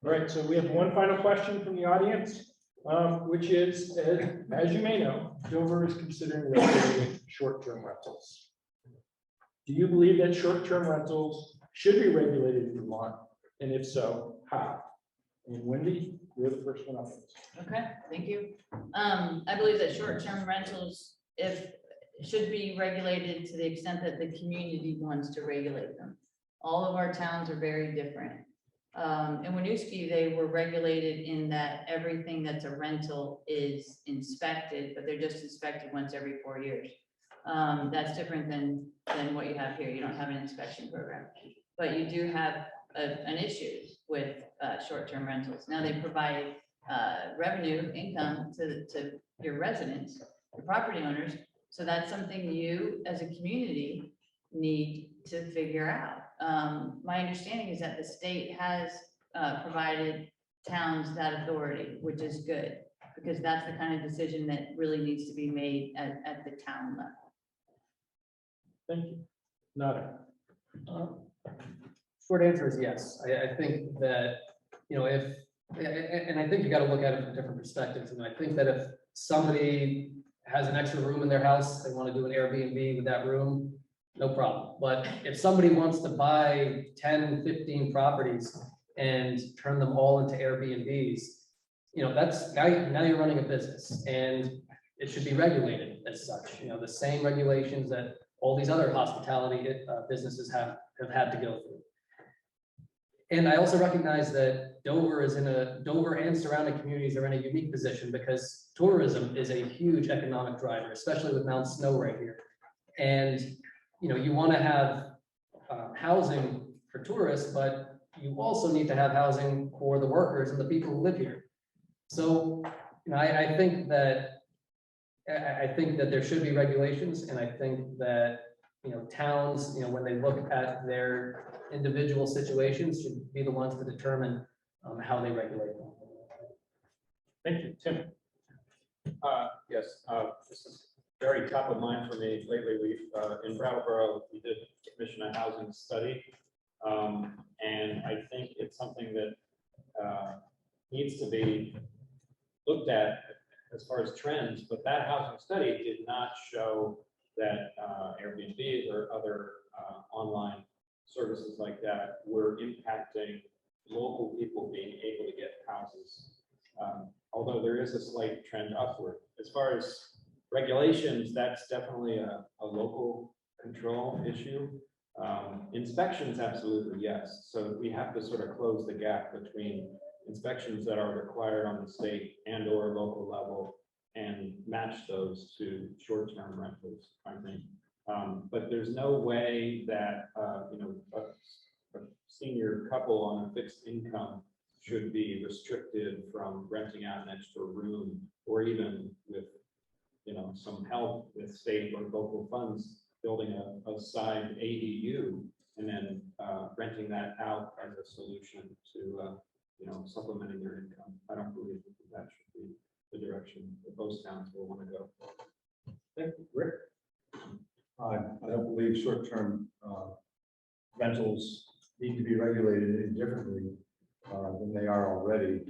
All right, so we have one final question from the audience, which is, as you may know, Dover is considering regulating short-term rentals. Do you believe that short-term rentals should be regulated in Vermont? And if so, how? And Wendy, you're the first one up. Okay, thank you. I believe that short-term rentals, should be regulated to the extent that the community wants to regulate them. All of our towns are very different. In Winooski, they were regulated in that everything that's a rental is inspected, but they're just inspected once every 4 years. That's different than what you have here. You don't have an inspection program, but you do have an issue with short-term rentals. Now they provide revenue income to your residents, your property owners. So that's something you as a community need to figure out. My understanding is that the state has provided towns that authority, which is good, because that's the kind of decision that really needs to be made at the town level. Thank you. Nada. Short answer is yes. I think that, and I think you got to look at it from different perspectives. And I think that if somebody has an extra room in their house, they want to do an Airbnb with that room, no problem. But if somebody wants to buy 10, 15 properties and turn them all into Airbnbs, that's now you're running a business, and it should be regulated as such. The same regulations that all these other hospitality businesses have had to go through. And I also recognize that Dover and surrounding communities are in a unique position because tourism is a huge economic driver, especially with Mount Snow right here. And you want to have housing for tourists, but you also need to have housing for the workers and the people who live here. So I think that there should be regulations, and I think that towns, when they look at their individual situations, should be the ones to determine how they regulate them. Thank you, Tim. Yes, this is very top of mind for me lately. We've in Brattleboro, we did commission a housing study, and I think it's something that needs to be looked at as far as trends. But that housing study did not show that Airbnb or other online services like that were impacting local people being able to get houses. Although there is a slight trend upward. As far as regulations, that's definitely a local control issue. Inspections, absolutely, yes. So we have to sort of close the gap between inspections that are required on the state and or local level and match those to short-term rentals, I think. But there's no way that a senior couple on a fixed income should be restricted from renting out an extra room, or even with some help with state or local funds building a side ADU and then renting that out as a solution to supplementing their income. I don't believe that should be the direction that most towns will want to go. Thank you, Rick. I don't believe short-term rentals need to be regulated any differently than they are already.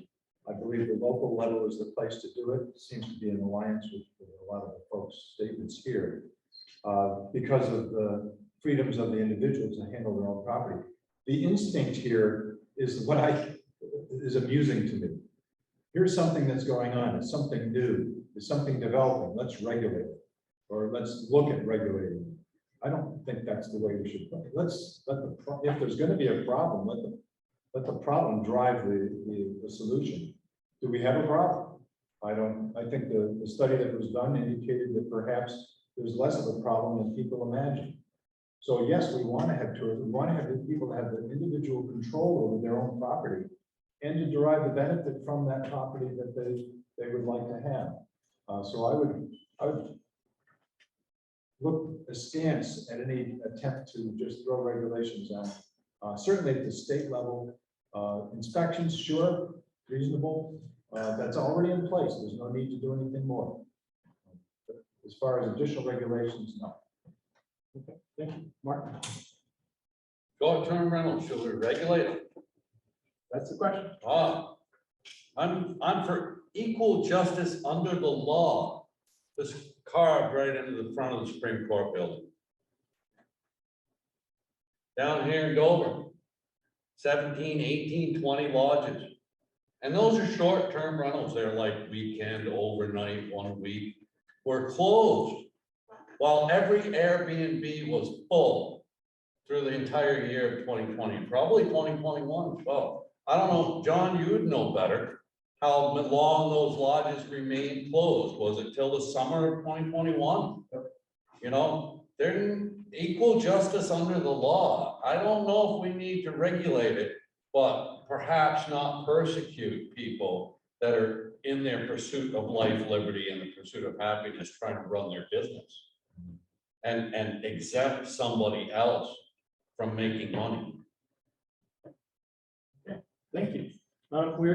I believe the local level is the place to do it. It seems to be in alliance with a lot of the folks' statements here because of the freedoms of the individuals to handle their own property. The instinct here is what is amusing to me. Here's something that's going on. It's something new. It's something developing. Let's regulate it, or let's look at regulating it. I don't think that's the way we should play. If there's going to be a problem, let the problem drive the solution. Do we have a problem? I think the study that was done indicated that perhaps there's less of a problem than people imagine. So yes, we want to have tourism. We want to have people have the individual control over their own property and to derive the benefit from that property that they would like to have. So I would look askance at any attempt to just throw regulations out. Certainly at the state level, inspections, sure, reasonable. That's already in place. There's no need to do anything more. But as far as additional regulations, no. Okay, thank you, Mark. Short-term rentals, should we regulate them? That's the question. I'm for equal justice under the law. This carved right into the front of the Supreme Court building. Down here in Dover, 17, 18, 20 lodges. And those are short-term rentals. They're like weekend, overnight, 1 week. Were closed while every Airbnb was full through the entire year of 2020, probably 2021 as well. I don't know, John, you would know better how long those lodges remained closed. Was it till the summer of 2021? You know, they're equal justice under the law. I don't know if we need to regulate it, but perhaps not persecute people that are in their pursuit of life, liberty, and the pursuit of happiness, trying to run their business. And exempt somebody else from making money. Thank you. We're